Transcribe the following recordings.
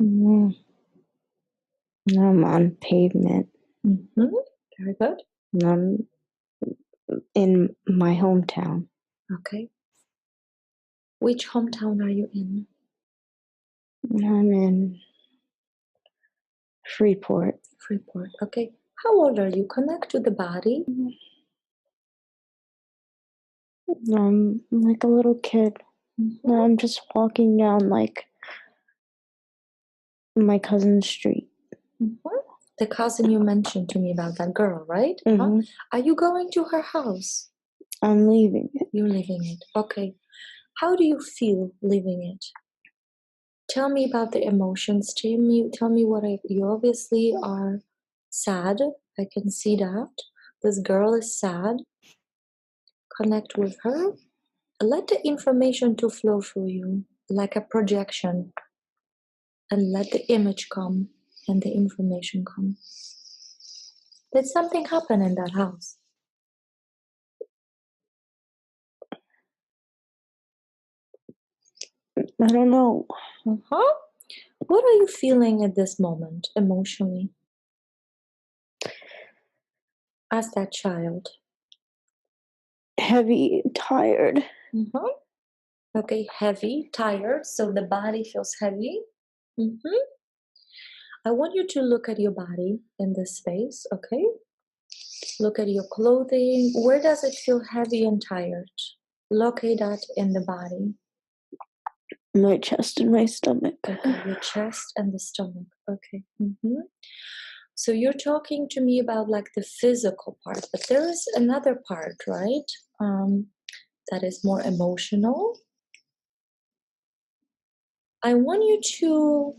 Mm, I'm on pavement. Very good. I'm in my hometown. Okay. Which hometown are you in? I'm in Freeport. Freeport. Okay. How old are you? Connect to the body. I'm like a little kid. I'm just walking down like my cousin's street. The cousin you mentioned to me about, that girl, right? Are you going to her house? I'm leaving it. You're leaving it. Okay. How do you feel leaving it? Tell me about the emotions. Tell me you obviously are sad. I can see that. This girl is sad. Connect with her. Let the information to flow through you like a projection, and let the image come and the information come. Did something happen in that house? I don't know. What are you feeling at this moment emotionally as that child? Heavy, tired. Okay, heavy, tired, so the body feels heavy. I want you to look at your body in this space, okay? Look at your clothing. Where does it feel heavy and tired? Locate that in the body. My chest and my stomach. Okay, your chest and the stomach. Okay. So you're talking to me about like the physical part, but there is another part, right? That is more emotional. I want you to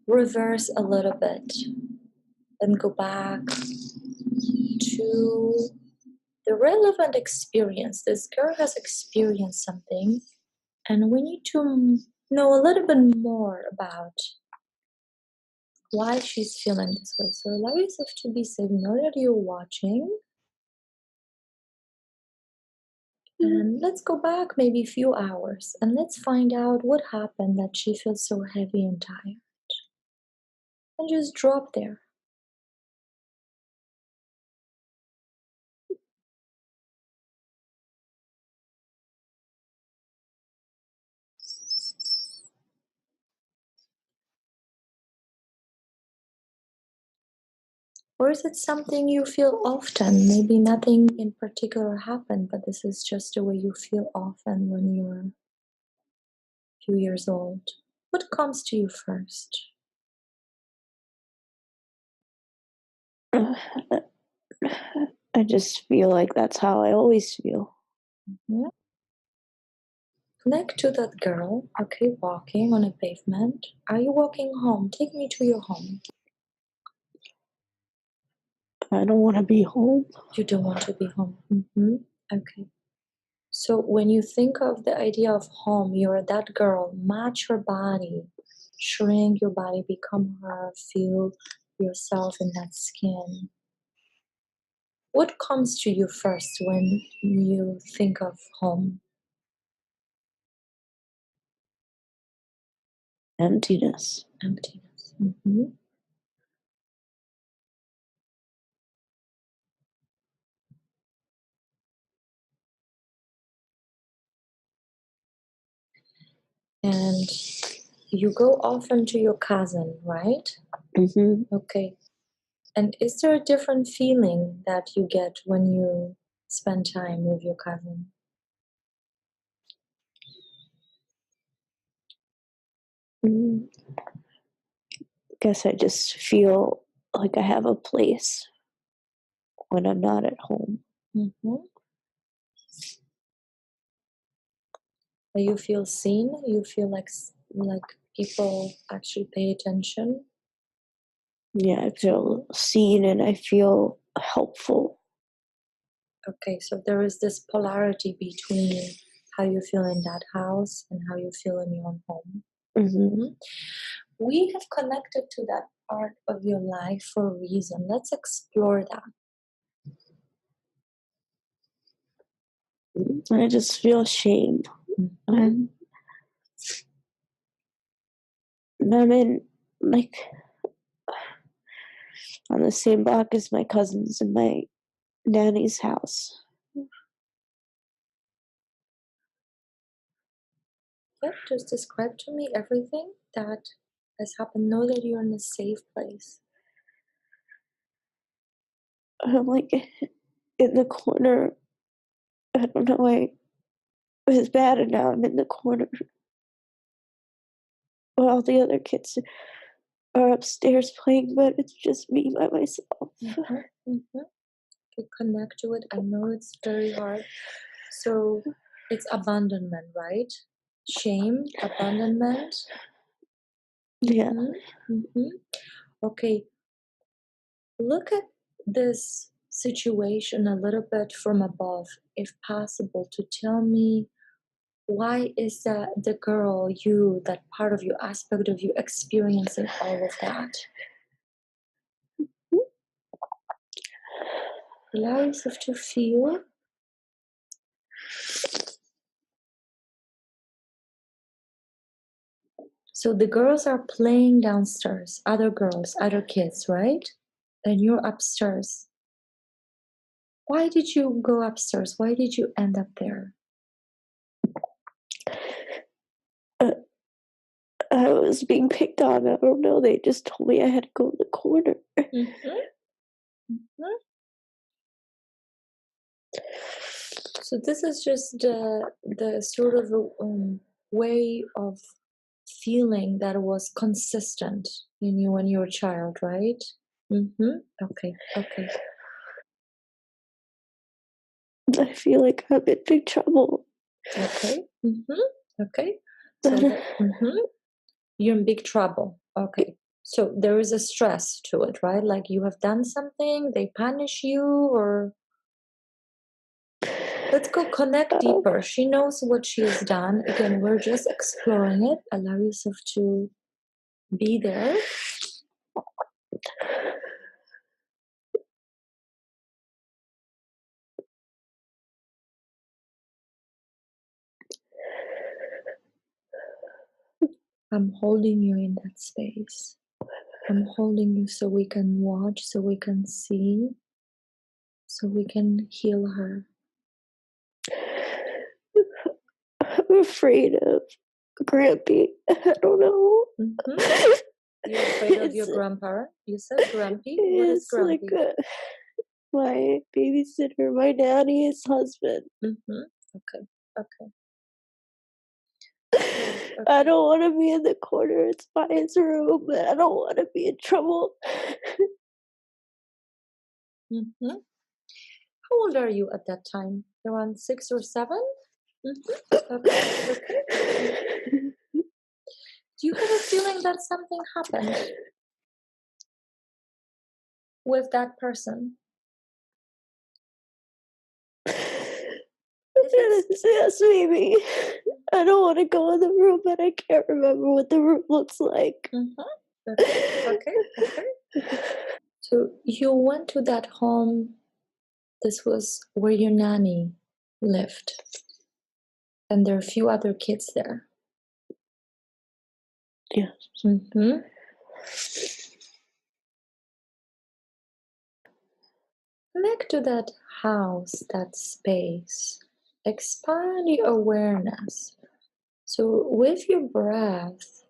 reverse a little bit and go back to the relevant experience. This girl has experienced something, and we need to know a little bit more about why she's feeling this way. So allow yourself to be safe. Know that you're watching. And let's go back maybe a few hours and let's find out what happened that she feels so heavy and tired. And just drop there. Or is it something you feel often? Maybe nothing in particular happened, but this is just the way you feel often when you're a few years old. What comes to you first? I just feel like that's how I always feel. Connect to that girl, okay, walking on a pavement. Are you walking home? Take me to your home. I don't want to be home. You don't want to be home. Okay. So when you think of the idea of home, you're that girl. Match her body, shrink your body, become her, feel yourself in that skin. What comes to you first when you think of home? Emptiness. Emptiness. And you go often to your cousin, right? Okay. And is there a different feeling that you get when you spend time with your cousin? Guess I just feel like I have a place when I'm not at home. You feel seen? You feel like people actually pay attention? Yeah, I feel seen and I feel helpful. Okay, so there is this polarity between how you feel in that house and how you feel in your own home. We have connected to that part of your life for a reason. Let's explore that. I just feel shame. I'm in like on the same block as my cousins and my nanny's house. Yeah, just describe to me everything that has happened. Know that you're in a safe place. I'm like in the corner. I don't know why it was bad, and now I'm in the corner where all the other kids are upstairs playing, but it's just me by myself. Okay, connect to it. I know it's very hard. So it's abandonment, right? Shame, abandonment. Yeah. Okay, look at this situation a little bit from above, if possible, to tell me why is that the girl, you, that part of you, aspect of you, experiencing all of that? Allow yourself to feel. So the girls are playing downstairs, other girls, other kids, right? And you're upstairs. Why did you go upstairs? Why did you end up there? I was being picked on. I don't know. They just told me I had to go in the corner. So this is just the sort of way of feeling that was consistent in you when you were a child, right? Okay. I feel like I'm in big trouble. Okay. Okay. So you're in big trouble. Okay. So there is a stress to it, right? Like you have done something, they punish you, or let's go connect deeper. She knows what she has done. Again, we're just exploring it. Allow yourself to be there. I'm holding you in that space. I'm holding you so we can watch, so we can see, so we can heal her. I'm afraid of Grampy. I don't know. You're afraid of your grandparent? You said Grampy? What is Grampy? Like my babysitter, my nanny's husband. Okay. I don't want to be in the corner. It's by his room, but I don't want to be in trouble. How old are you at that time? Around 6 or 7? Okay. Do you have a feeling that something happened with that person? Yes, maybe. I don't want to go in the room, but I can't remember what the room looks like. Okay. So you went to that home. This was where your nanny lived. And there are a few other kids there. Yes. Connect to that house, that space. Expand your awareness. So with your breath,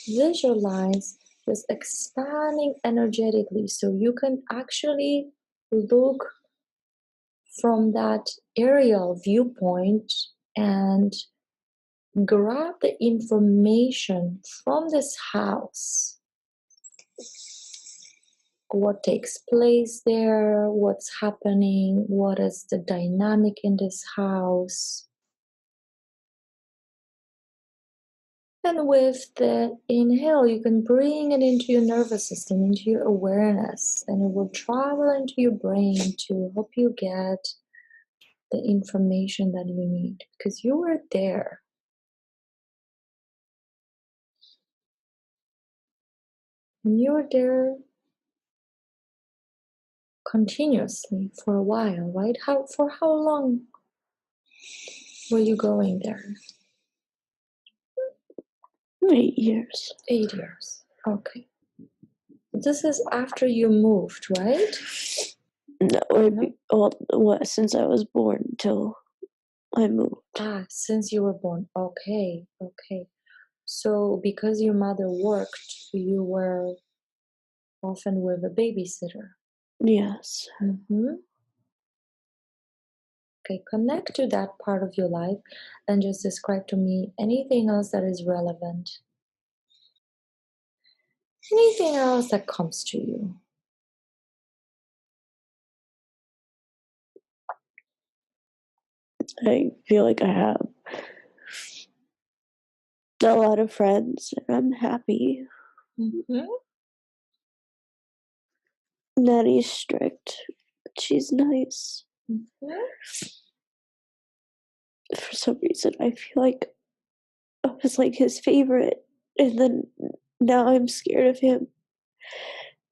visualize this expanding energetically so you can actually look from that aerial viewpoint and grab the information from this house. What takes place there, what's happening, what is the dynamic in this house. And with the inhale, you can bring it into your nervous system, into your awareness, and it will travel into your brain to help you get the information that you need because you were there. And you were there continuously for a while, right? For how long were you going there? 8 years. 8 years. Okay. This is after you moved, right? No, since I was born till I moved. Ah, since you were born. Okay, okay. So because your mother worked, you were often with a babysitter. Yes. Mm-hmm. Okay, connect to that part of your life and just describe to me anything else that is relevant. Anything else that comes to you. I feel like I have a lot of friends and I'm happy. Mm-hmm. Nanny's strict, but she's nice. Mm-hmm. For some reason, I feel like I was like his favorite, and then now I'm scared of him.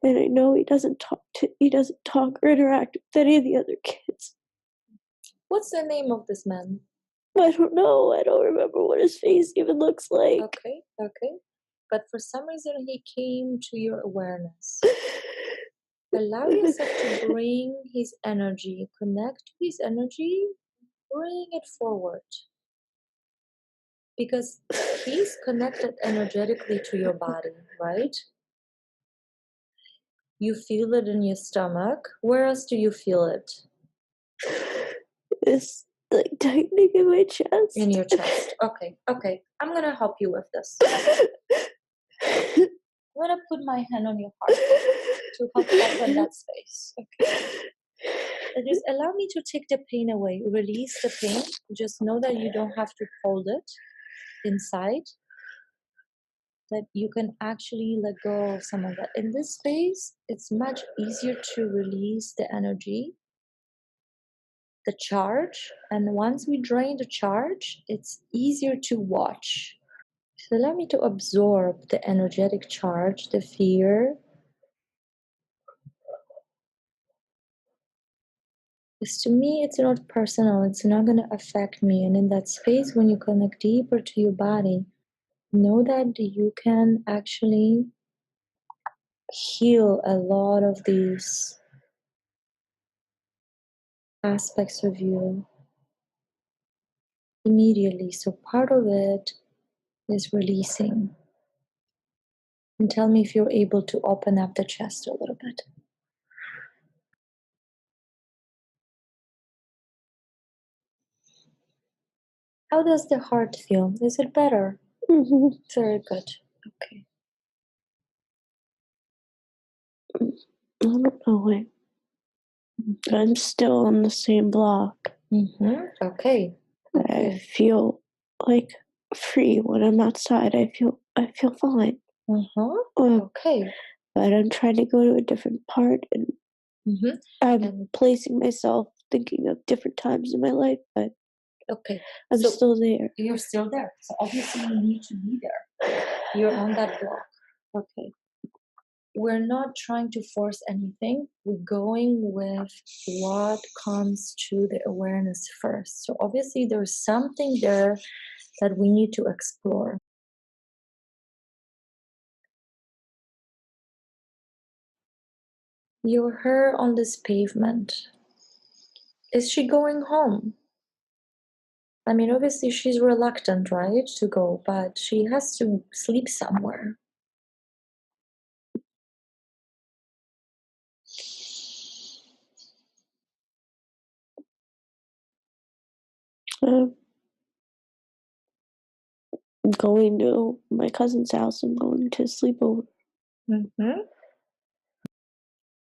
And I know he doesn't talk or interact with any of the other kids. What's the name of this man? I don't know. I don't remember what his face even looks like. Okay, okay. But for some reason, he came to your awareness. Allow yourself to bring his energy, connect to his energy, bring it forward. Because he's connected energetically to your body, right? You feel it in your stomach. Where else do you feel it? It's like tightening in my chest. In your chest. Okay, okay. I'm gonna help you with this. I'm gonna put my hand on your heart to help open that space. Okay. And just allow me to take the pain away. Release the pain. Just know that you don't have to hold it inside. That you can actually let go of some of that. In this space, it's much easier to release the energy, the charge. And once we drain the charge, it's easier to watch. So allow me to absorb the energetic charge, the fear. Because to me, it's not personal, it's not going to affect me. And in that space, when you connect deeper to your body, know that you can actually heal a lot of these aspects of you immediately. So part of it is releasing. And tell me if you're able to open up the chest a little bit. How does the heart feel? Is it better? Mm-hmm. Very good. Okay. I don't know. I'm still on the same block. Mm-hmm. Okay. I feel like free when I'm outside. I feel fine. Okay. But I'm trying to go to a different part, and I'm placing myself thinking of different times in my life, but okay. I'm still there. You're still there. So obviously you need to be there. You're on that block. Okay. We're not trying to force anything. We're going with what comes to the awareness first. So obviously there's something there that we need to explore. You're her on this pavement. Is she going home? I mean, obviously she's reluctant, right, to go, but she has to sleep somewhere. I'm going to my cousin's house. I'm going to sleep over.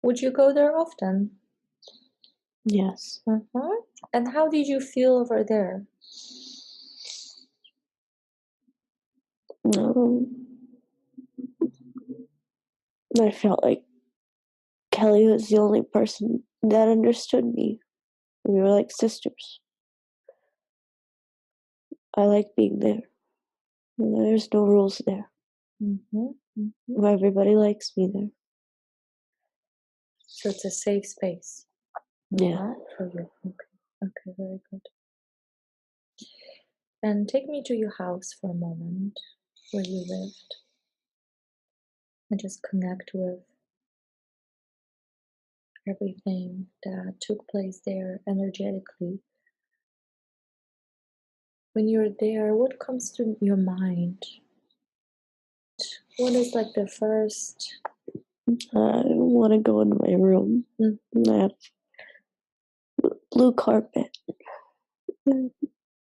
Would you go there often? Yes. And how did you feel over there? I felt like Kelly was the only person that understood me. We were like sisters. I like being there. There's no rules there. Everybody likes me there. So it's a safe space. Yeah. For you. Okay, very good. And take me to your house for a moment where you lived. And just connect with everything that took place there energetically. When you're there, what comes to your mind? What is like the first? I want to go into my room. Mm. And I have blue carpet and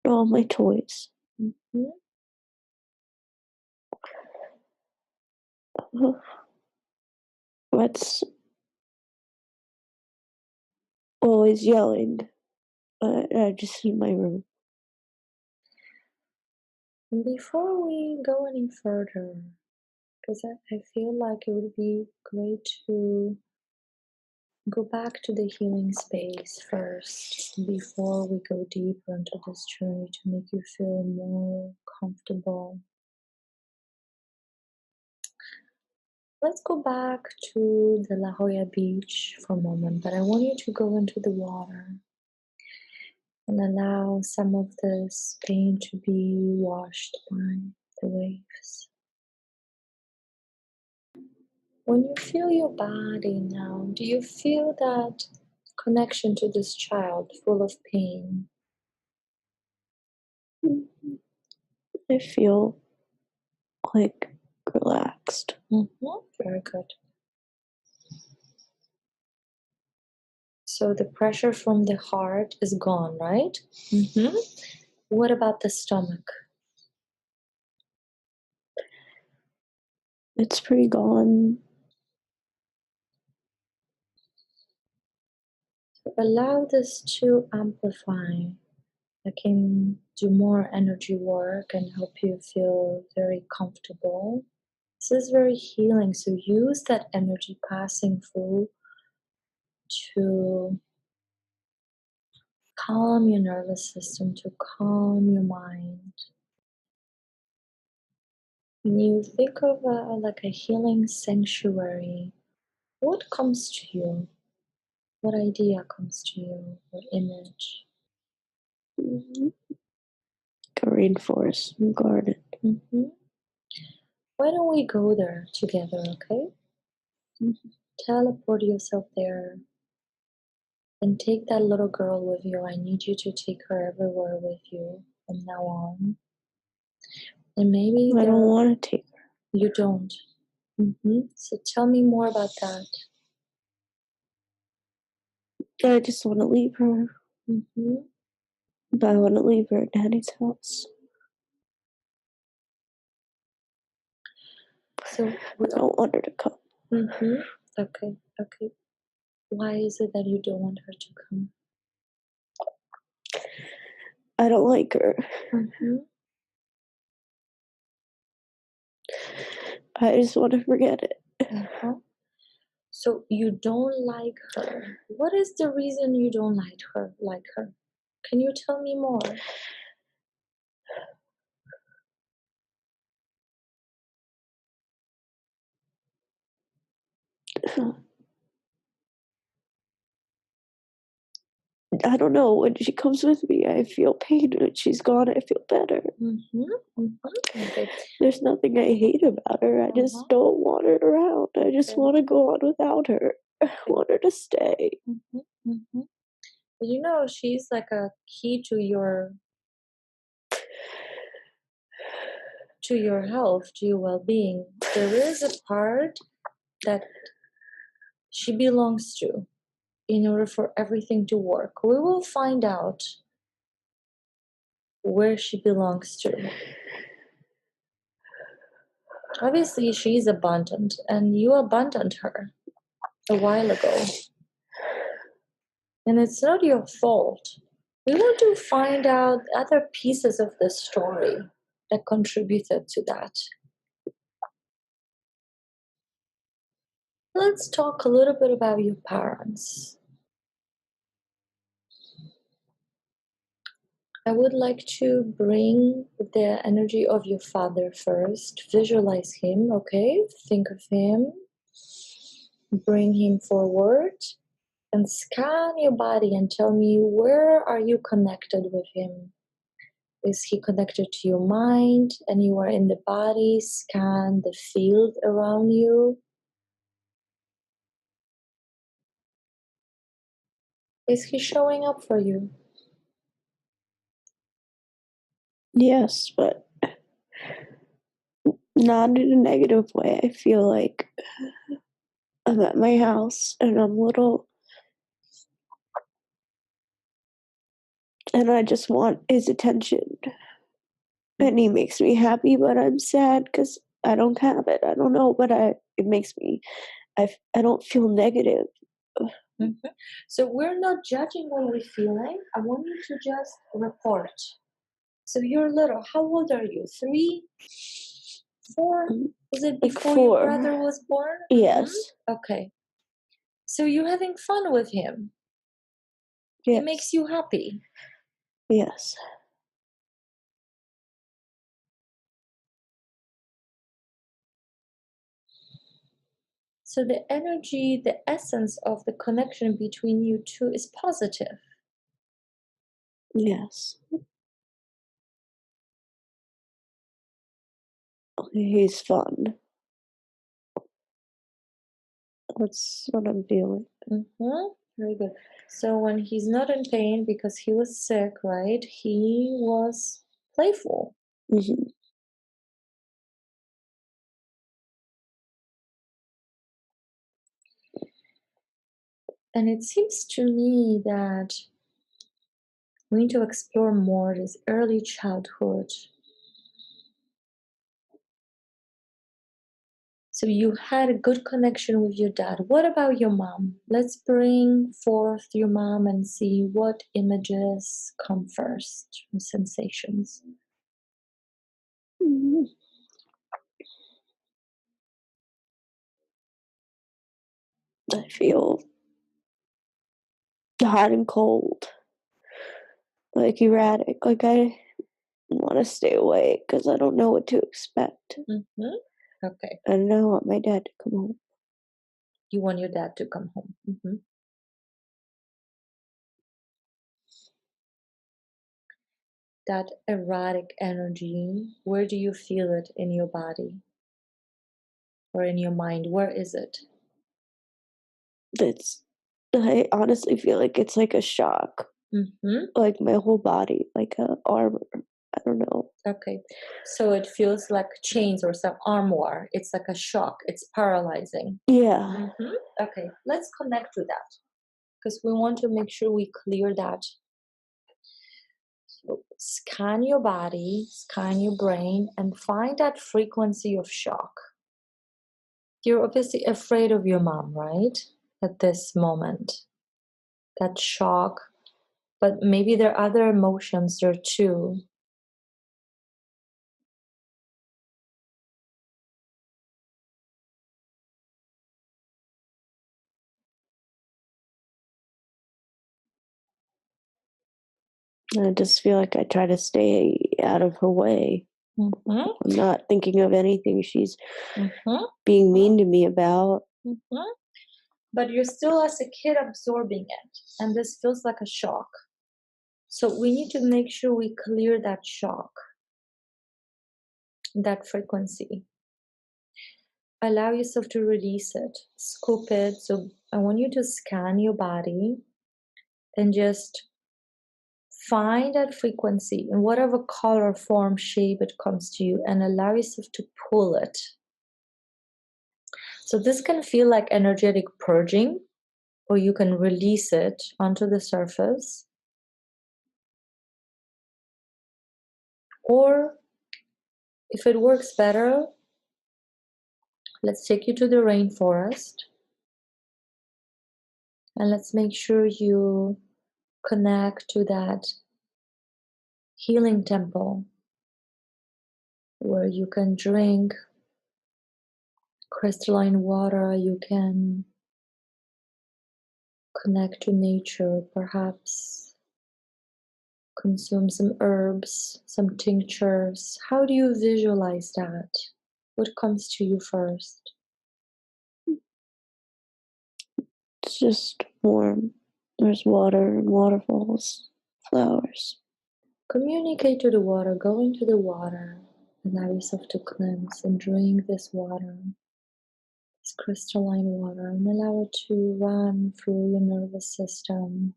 all my toys. Mhm. That's always yelling. I'm just in my room. And before we go any further, because I feel like it would be great to go back to the healing space first before we go deeper into this journey to make you feel more comfortable. Let's go back to the La Jolla beach for a moment, but I want you to go into the water and allow some of this pain to be washed by the waves. When you feel your body now, do you feel that connection to this child full of pain? I feel like relaxed. Very good. So the pressure from the heart is gone, right? What about the stomach? It's pretty gone. Allow this to amplify. I can do more energy work and help you feel very comfortable. This is very healing, so use that energy passing through to calm your nervous system, to calm your mind. When you think of like a healing sanctuary, what comes to you? What idea comes to you? What image? A rainforest and garden. Why don't we go there together, okay? Teleport yourself there and take that little girl with you. I need you to take her everywhere with you from now on. And maybe I don't want to take her. You don't. So tell me more about that. I just want to leave her. But I want to leave her at Daddy's house. So I don't want her to come. Okay. Why is it that you don't want her to come? I don't like her. I just want to forget it. So you don't like her. What is the reason you don't like her? Can you tell me more? I don't know. When she comes with me, I feel pain. When she's gone, I feel better. Okay. There's nothing I hate about her. I just don't want her around. I just want to go on without her. I want her to stay. You know, she's like a key to your health, to your well-being. There is a part that she belongs to in order for everything to work. We will find out where she belongs to. Obviously, she's abundant, and you abandoned her a while ago. And it's not your fault. We want to find out other pieces of the story that contributed to that. Let's talk a little bit about your parents. I would like to bring the energy of your father first. Visualize him, okay? Think of him. Bring him forward and scan your body and tell me, where are you connected with him? Is he connected to your mind and you are in the body? Scan the field around you. Is he showing up for you? Yes, but not in a negative way. I feel like I'm at my house and I'm little and I just want his attention. And he makes me happy, but I'm sad because I don't have it. I don't know, but it makes me I don't feel negative. Mhm. So we're not judging what we're feeling. I want you to just report. So you're little. How old are you? 3, 4? Was it Like before your 4. brother was born? Yes. Okay. So you're having fun with him. He Yes. makes you happy. Yes. So the energy, the essence of the connection between you two is positive. Yes. He's fun. That's what I'm feeling. Very good. So when he's not in pain because he was sick, right? He was playful. Mhm. And it seems to me that we need to explore more this early childhood. So you had a good connection with your dad. What about your mom? Let's bring forth your mom and see what images come first, sensations. Mhm. I feel hot and cold, like erratic. Like I want to stay away because I don't know what to expect. Okay. And I want my dad to come home. You want your dad to come home. That erratic energy, where do you feel it in your body or in your mind? Where is it? I honestly feel like it's like a shock, like my whole body, like a armor. I don't know. Okay. So it feels like chains or some armor. It's like a shock. It's paralyzing. Yeah. Okay. Let's connect to that because we want to make sure we clear that. So scan your body, scan your brain, and find that frequency of shock. You're obviously afraid of your mom, right? At this moment. That shock. But maybe there are other emotions there too. I just feel like I try to stay out of her way. I'm not thinking of anything she's being mean to me about. But you're still, as a kid, absorbing it. And this feels like a shock. So we need to make sure we clear that shock, that frequency. Allow yourself to release it, scoop it. So I want you to scan your body and just find that frequency in whatever color, form, shape it comes to you, and allow yourself to pull it. So this can feel like energetic purging, or you can release it onto the surface. Or if it works better, let's take you to the rainforest and let's make sure you connect to that healing temple where you can drink crystalline water, you can connect to nature, perhaps consume some herbs, some tinctures. How do you visualize that? What comes to you first? It's just warm. There's water and waterfalls, flowers. Communicate to the water, go into the water, allow yourself to cleanse and drink this water, this crystalline water, and allow it to run through your nervous system,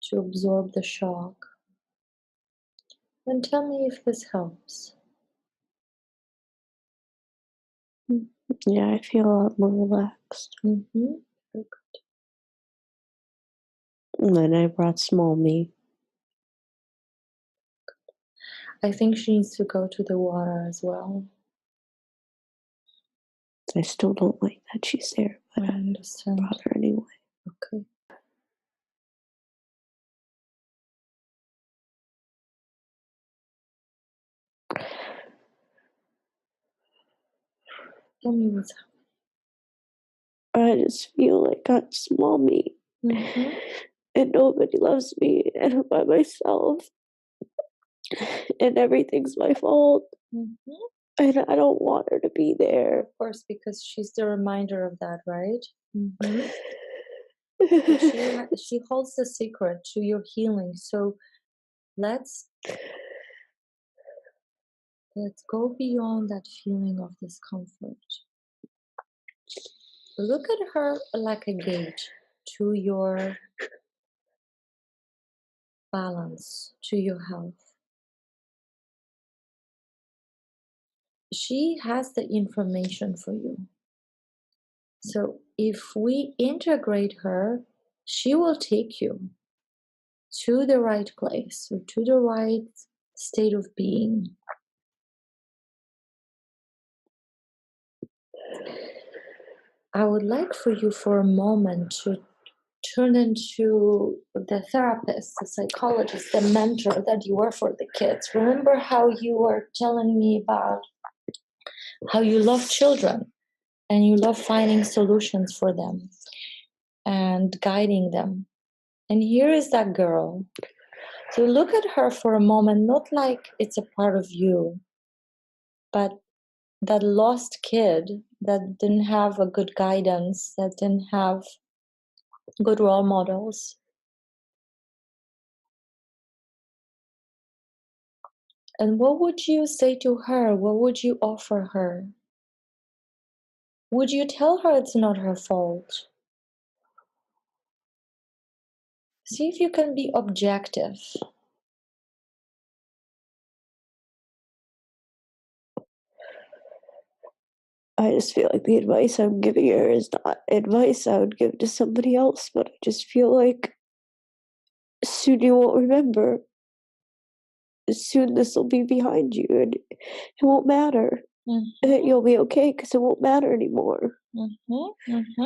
to absorb the shock. And tell me if this helps. Yeah, I feel a lot more relaxed. Mm-hmm. And then I brought small me. I think she needs to go to the water as well. I still don't like that she's there, but I understand. I brought her anyway. Okay. Tell me what's I just feel like I'm small me. happening. And nobody loves me, and I'm by myself. And everything's my fault. Mm-hmm. And I don't want her to be there. Of course, because she's the reminder of that, right? Mm-hmm. She holds the secret to your healing. So let's go beyond that feeling of discomfort. Look at her like a gate to your balance, to your health. She has the information for you. So if we integrate her, she will take you to the right place or to the right state of being. I would like for you for a moment to turn into the therapist, the psychologist, the mentor that you were for the kids. Remember how you were telling me about how you love children and you love finding solutions for them and guiding them. And here is that girl. So look at her for a moment, not like it's a part of you, but that lost kid that didn't have a good guidance, that didn't have good role models. And what would you say to her? What would you offer her? Would you tell her it's not her fault? See if you can be objective. I just feel like the advice I'm giving her is not advice I would give to somebody else, but I just feel like soon you won't remember. Soon this will be behind you and it won't matter. Mm-hmm. You'll be okay because it won't matter anymore. Mm-hmm. Mm-hmm.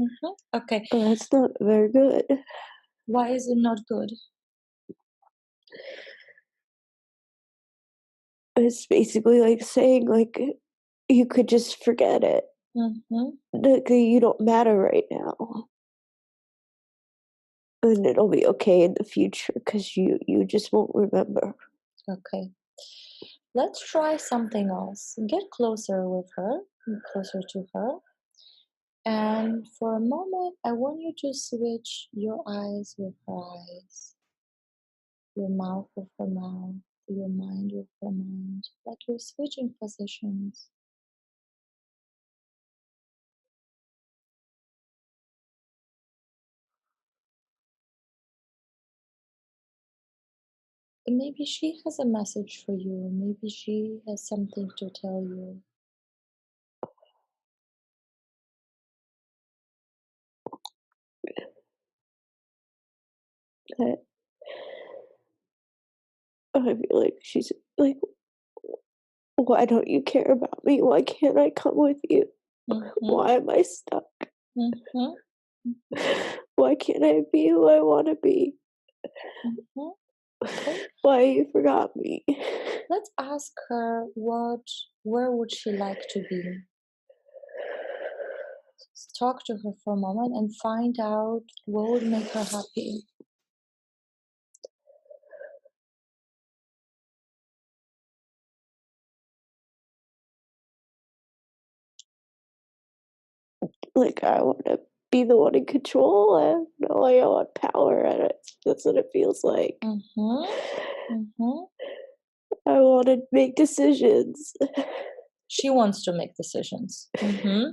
Mm-hmm. Okay. That's not very good. Why is it not good? It's basically like saying like you could just forget it. Mm-hmm. Like you don't matter right now. And it'll be okay in the future because you just won't remember. Okay. Let's try something else. Get closer with her, closer to her. And for a moment, I want you to switch your eyes with her eyes, your mouth with her mouth, your mind with her mind, like you're switching positions. And maybe she has a message for you. Maybe she has something to tell you. That I feel like she's like, why don't you care about me? Why can't I come with you? Mm-hmm. Why am I stuck? Mm-hmm. Why can't I be who I want to be? Mm-hmm. Okay. Why you forgot me? Let's ask her where would she like to be? Let's talk to her for a moment and find out what would make her happy. Like I want to be the one in control. I know I want power, and that's what it feels like. Mm-hmm. Mm-hmm. I want to make decisions. She wants to make decisions. Mm-hmm.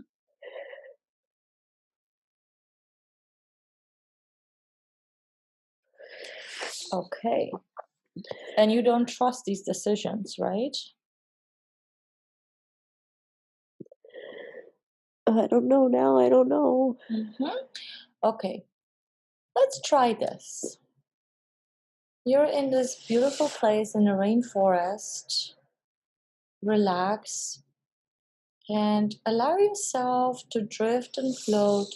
Okay. And you don't trust these decisions, right? I don't know now. I don't know. Okay. Let's try this. You're in this beautiful place in the rainforest. Relax and allow yourself to drift and float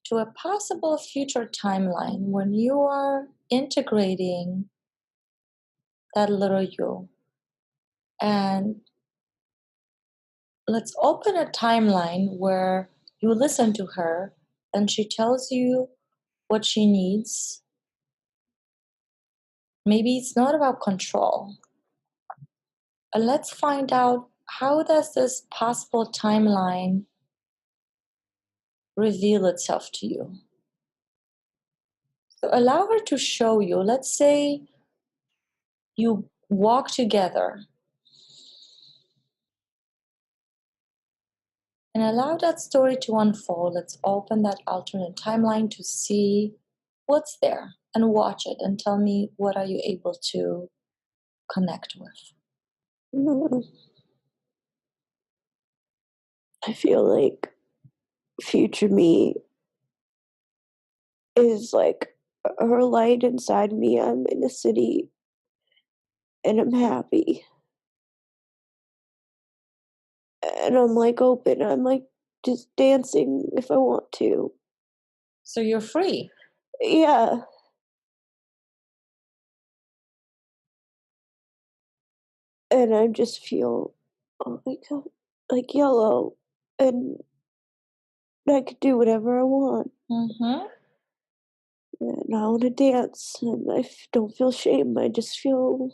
to a possible future timeline when you are integrating that little you. And let's open a timeline where you listen to her and she tells you what she needs. Maybe it's not about control. And let's find out, how does this possible timeline reveal itself to you? So allow her to show you. Let's say you walk together and allow that story to unfold. Let's open that alternate timeline to see what's there and watch it and tell me, what are you able to connect with? Mm. I feel like future me is like her light inside me. I'm in a city and I'm happy. And I'm like open. I'm like just dancing if I want to. So you're free. Yeah. And I just feel, oh my God, like yellow. And I could do whatever I want. Mm-hmm. And I want to dance. And don't feel shame. I just feel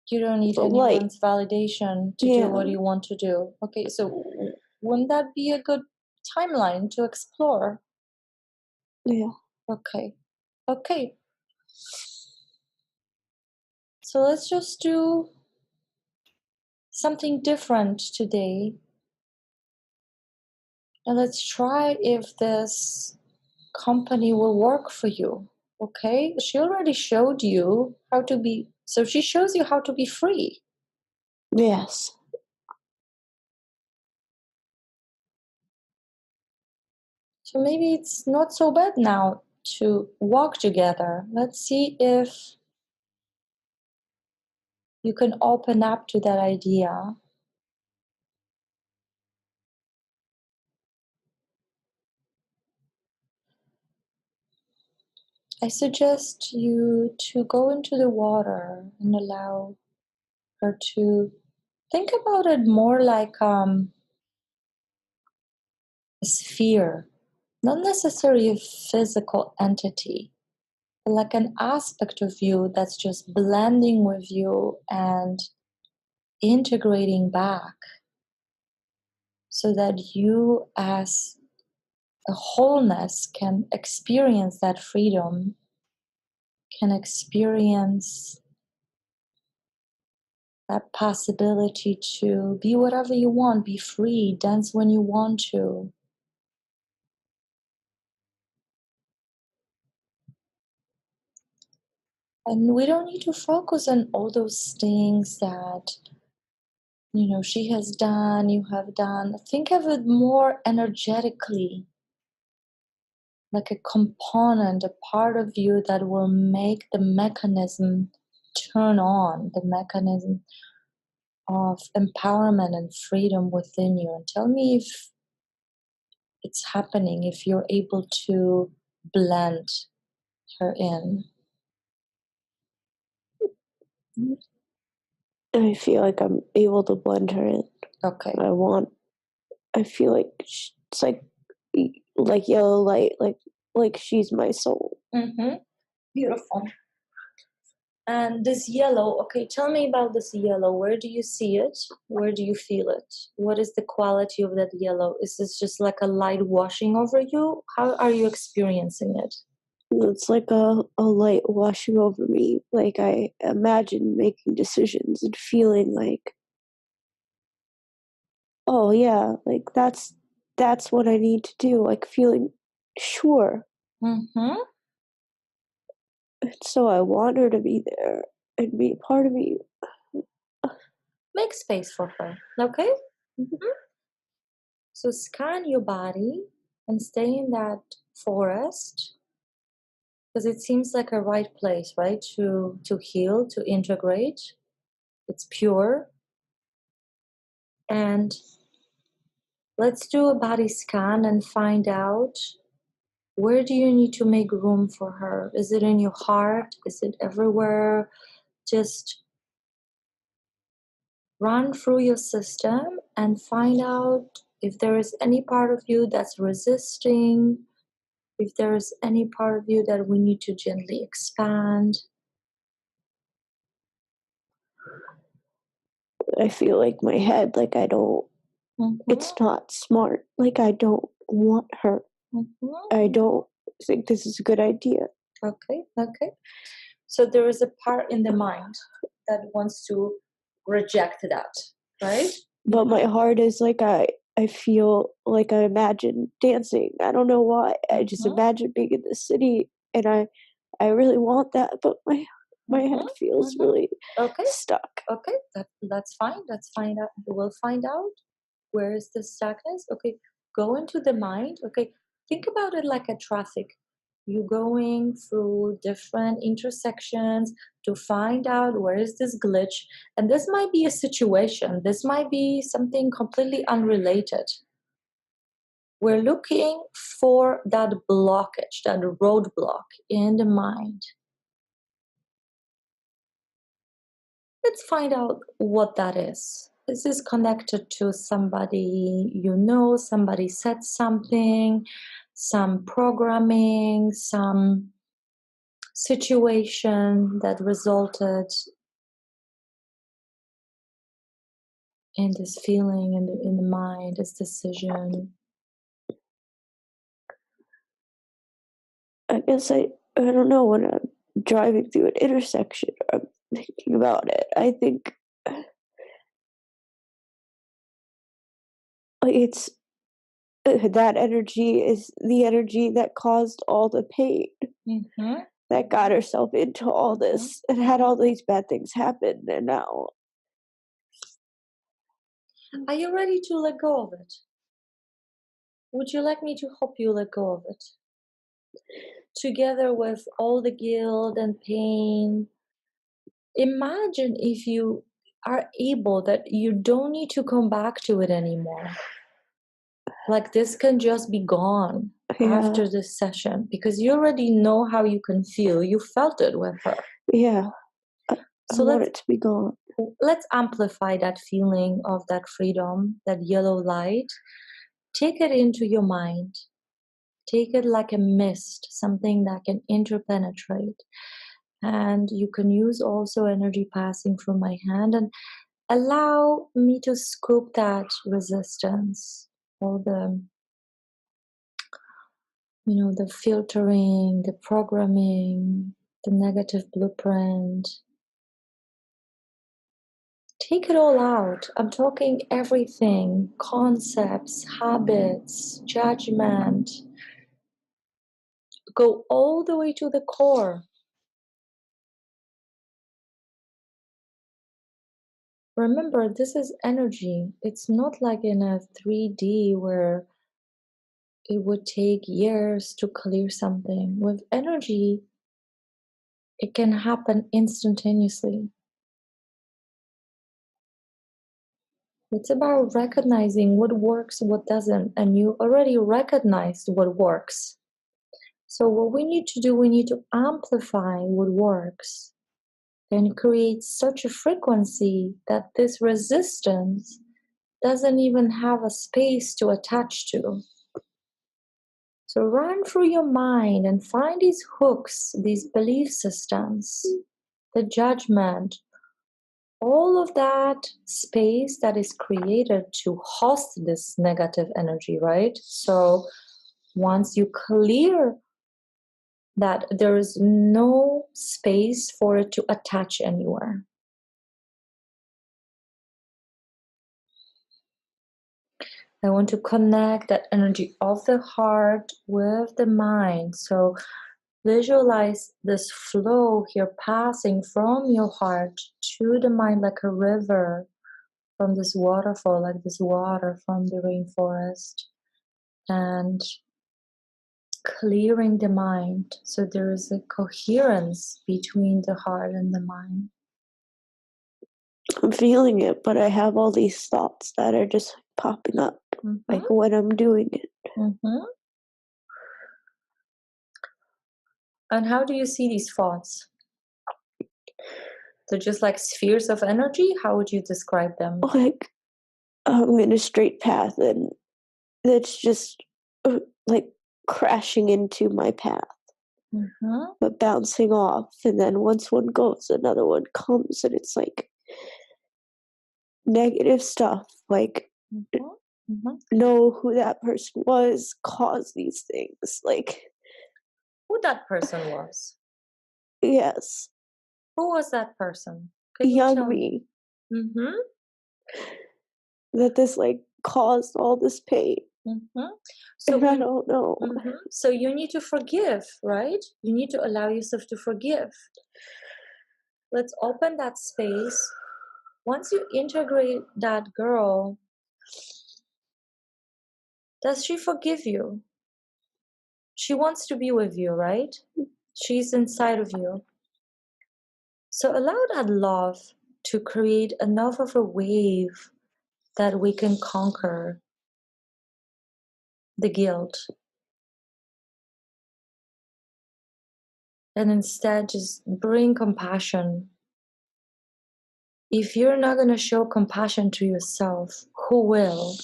You don't need the light. anyone's validation to do what Yeah. you want to do. Okay, so wouldn't that be a good timeline to explore? Yeah. Okay. Okay. So let's just do something different today. And let's try if this company will work for you. Okay? She already showed you how to be, so she shows you how to be free. Yes. So maybe it's not so bad now to walk together. Let's see if you can open up to that idea. I suggest you to go into the water and allow her to think about it more like a sphere, not necessarily a physical entity, but like an aspect of you that's just blending with you and integrating back so that you as a wholeness can experience that freedom, can experience that possibility to be whatever you want, be free, dance when you want to. And we don't need to focus on all those things that, she has done, you have done. Think of it more energetically, like a component, a part of you that will make the mechanism turn on, the mechanism of empowerment and freedom within you. And tell me if it's happening, if you're able to blend her in. I feel like I'm able to blend her in. Okay. I feel like it's like yellow light, like she's my soul. Mm-hmm. Beautiful. And this yellow, okay, tell me about this yellow. Where do you see it? Where do you feel it? What is the quality of that yellow? Is this just like a light washing over you? How are you experiencing it? It's like a light washing over me. Like I imagine making decisions and feeling like, oh yeah, like that's what I need to do. Like feeling sure. Mm-hmm. And so I want her to be there and be a part of me. Make space for her, okay? Mhm. So scan your body and stay in that forest because it seems like a right place, right? To heal, to integrate. It's pure. And let's do a body scan and find out, where do you need to make room for her? Is it in your heart? Is it everywhere? Just run through your system and find out if there is any part of you that's resisting, if there is any part of you that we need to gently expand. I feel like my head, like I don't, it's not smart. Like I don't want her. I don't think this is a good idea. Okay. So there is a part in the mind that wants to reject that, right? But my heart is like I feel like I imagine dancing. I don't know why. I just imagine being in the city, and I really want that, but my head feels really stuck. Okay, that's fine. Let's find out. We'll find out where is the stuckness. Okay, go into the mind. Okay, think about it like a traffic. You going through different intersections to find out where is this glitch. And this might be a situation. This might be something completely unrelated. We're looking for that blockage, that roadblock in the mind. Let's find out what that is. Is this connected to somebody you know, somebody said something, some programming, some situation that resulted in this feeling in the mind, this decision? I guess I don't know, when I'm driving through an intersection, I'm thinking about it. I think like it's that energy is the energy that caused all the pain, that got herself into all this and had all these bad things happen, and now. Are you ready to let go of it? Would you like me to help you let go of it? Together with all the guilt and pain, imagine if you are able that you don't need to come back to it anymore. Like this can just be gone after this session because you already know how you can feel. You felt it with her. Yeah. So I want it to be gone. Let's amplify that feeling of that freedom, that yellow light. Take it into your mind. Take it like a mist, something that can interpenetrate. And you can use also energy passing through my hand and allow me to scoop that resistance, all the, the filtering, the programming, the negative blueprint. Take it all out. I'm talking everything, concepts, habits, judgment. Go all the way to the core. Remember, this is energy. It's not like in a 3D where it would take years to clear something. With energy, it can happen instantaneously. It's about recognizing what works, what doesn't, and you already recognized what works. So what we need to do, we need to amplify what works and create such a frequency that this resistance doesn't even have a space to attach to. So run through your mind and find these hooks, these belief systems, the judgment, all of that space that is created to host this negative energy, right? So once you clear that, there is no space for it to attach anywhere. I want to connect that energy of the heart with the mind. So Visualize this flow here passing from your heart to the mind like a river, from this waterfall, like this water from the rainforest, and clearing the mind so there is a coherence between the heart and the mind. I'm feeling it, but I have all these thoughts that are just popping up, like when I'm doing it. And how do you see these thoughts? They're just like spheres of energy? How would you describe them? Like I'm in a straight path and it's just like crashing into my path, but bouncing off. And then once one goes, another one comes, and it's like negative stuff, like know who that person was, caused these things. Like, who that person was? Yes. Who was that person? Young me. That this like caused all this pain. So and I don't know. So you need to forgive, right? You need to allow yourself to forgive. Let's open that space. Once you integrate that girl, does she forgive you? She wants to be with you, right? She's inside of you. So allow that love to create enough of a wave that we can conquer the guilt. And instead just bring compassion. If you're not going to show compassion to yourself, who will?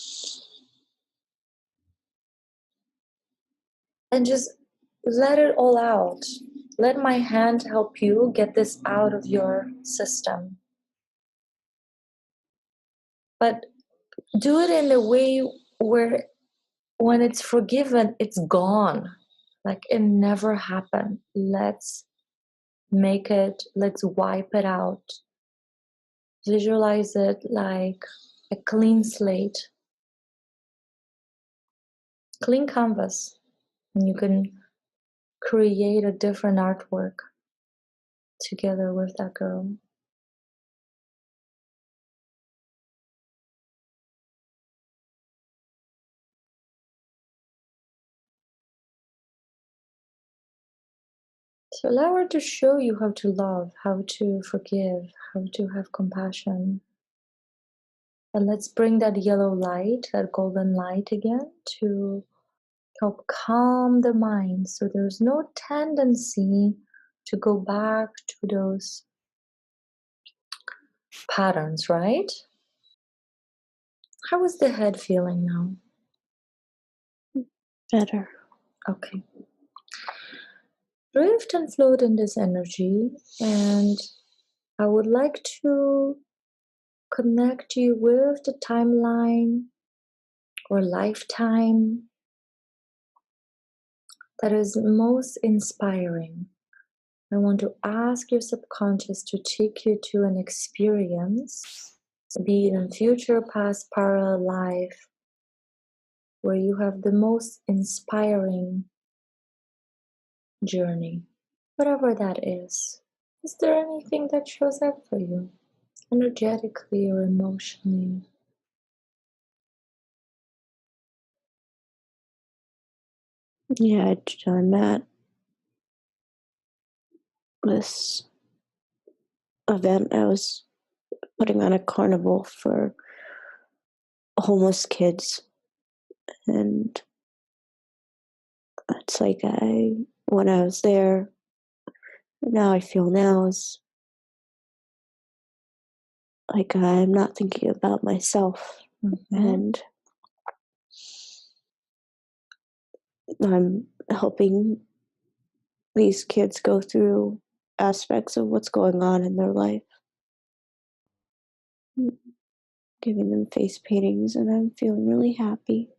And just let it all out. Let my hand help you get this out of your system. But do it in a way where when it's forgiven, it's gone. Like it never happened. Let's make it, let's wipe it out. Visualize it like a clean slate, clean canvas, and you can create a different artwork together with that girl. So allow her to show you how to love, how to forgive, how to have compassion. And let's bring that yellow light, that golden light again, to help calm the mind so there's no tendency to go back to those patterns, right? How is the head feeling now? Better. Okay. Drift and float in this energy, and I would like to connect you with the timeline or lifetime that is most inspiring. I want to ask your subconscious to take you to an experience, be it in future, past, parallel life, where you have the most inspiring journey, whatever that is. Is there anything that shows up for you, energetically or emotionally? Yeah, I'm at this event. I was putting on a carnival for homeless kids, and it's like when I was there, now I feel now is like I'm not thinking about myself, and I'm helping these kids go through aspects of what's going on in their life, giving them face paintings, and I'm feeling really happy.